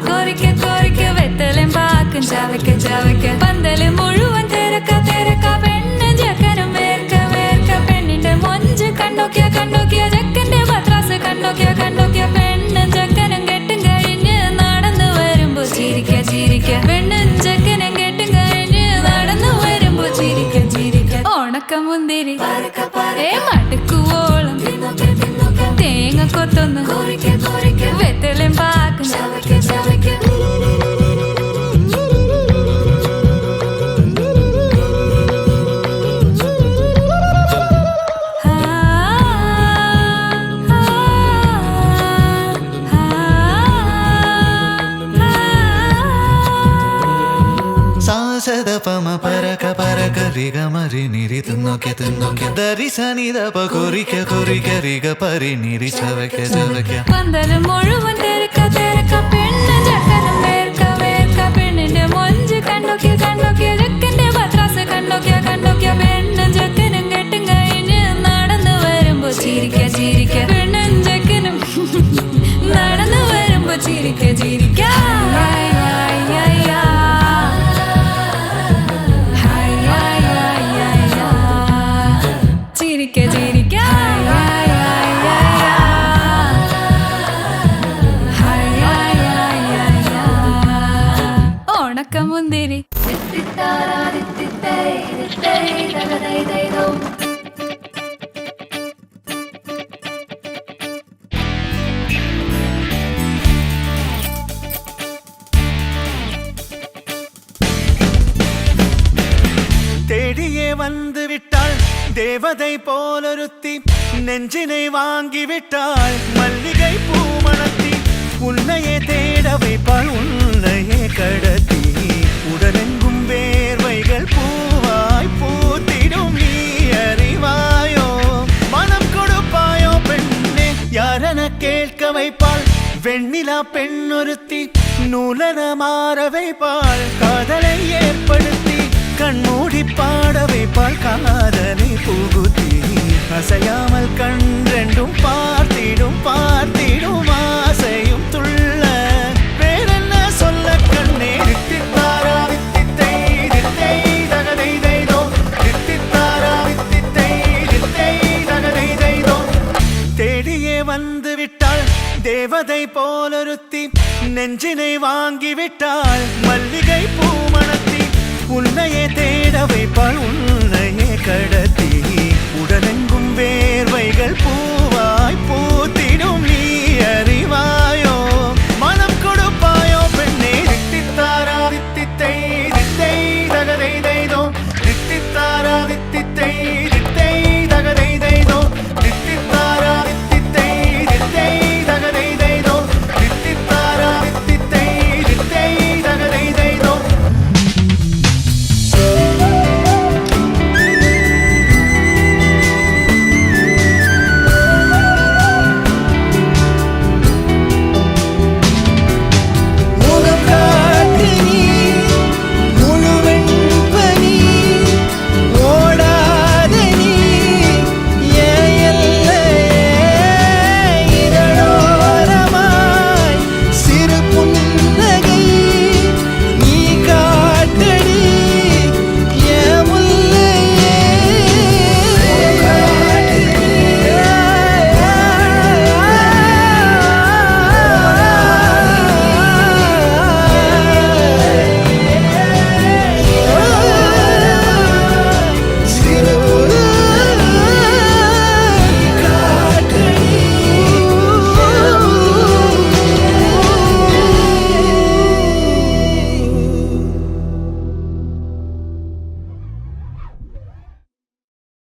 കോരിക്ക കോരിക്ക വെത്തലും പാക്കും ചവയ്ക്ക ചവയ്ക്ക പന്തല് മുഴുവൻ തിരക്ക തിരക്ക പെണ്ണ് ചെക്കനും വേർക്ക വേർക്ക പെണ്ണിന്റെ മൊഞ്ച് കണ്ടോക്കിയ കണ്ടോക്കിയ ചെക്കന്റെ പത്രാസ് കണ്ടോക്കിയ കണ്ടോക്കിയ പെണ്ണും ചെക്കനും കെട്ടും കഴിഞ്ഞ് നടന്നു വരുമ്പോ ചിരിക്ക ചിരിക്ക പെണ്ണും ചെക്കനും കെട്ടും കഴിഞ്ഞ് നടന്നു വരുമ്പോ ചിരിക്ക ചിരിക്ക ഉണക്കമുന്തിരി മടുക്കുവോളം തേങ്ങ കൊത്തൊന്ന് വെത്തലും പാക്കും ചവയ്ക്ക ചവയ്ക്ക സദപമ പരക പരക റിഗ മരി നിരി തിന്നോക്കെ തിന്നോക്കെ ദരി സനി ദപ കൊറിക്ക കൊറിക്ക റിഗ പരി നിരി ചവയ്ക്ക ചവയ്ക്ക പന്തല് മുഴുവൻ തിരക്ക തിരക്ക പെണ്ണ് ചെക്കനും വേർക്ക വേർക്ക പെണ്ണിന്റെ മൊഞ്ച് കണ്ടോക്കിയ കണ്ടോക്കിയ ചെക്കന്റെ പത്രാസ് കണ്ടോക്കിയ കണ്ടോക്കിയ പെണ്ണും ചെക്കനും കെട്ടും കഴിഞ്ഞ് നടന്നു വരുമ്പോ ചിരിക്ക ചിരിക്ക പെണ്ണും ചെക്കനും നടന്നു വരുമ്പോ ചിരിക്ക ചിരിക്ക ചിരിക്ക ചിരിക്ക ഉണക്കമുന്തിരി தேடியே வந்து விட்டாள் தேவதை போலொருத்தி நெஞ்சினை வாங்கி விட்டாள் மல்லிகை பூமணத்தி உன்னையே தேட வைப்பாள் உன்னையே கடத்தி உடலெங்கும் வேர்வைகள் பூவாய் பூத்திடும் நீ அறிவாயோ மனம் கொடுப்பாயோ பெண்ணே யாரென கேட்க வைப்பாள் வெண்ணிலா பெண்ணொருத்தி நூலன மாற வைப்பாள் காதலை ஏற்படுத்தி கண்மூடி பாட வைப்பாள் காதலை புகுத்தி அசையாமல் கண்ரெண்டும் பார்த்திடும் பார்த்திடும் ஆசையும் துள்ள வேறென்ன சொல்ல கண்ணே தித்தித்தாரா வித்தித்தை தித்தை தகதை தைதோ தித்தித்தாரா வித்தித்தை தித்தை தகதை தைதோ தேடியே வந்து விட்டாள் தேவதை போலொருத்தி நெஞ்சினை வாங்கி விட்டாள் மல்லிகை பூ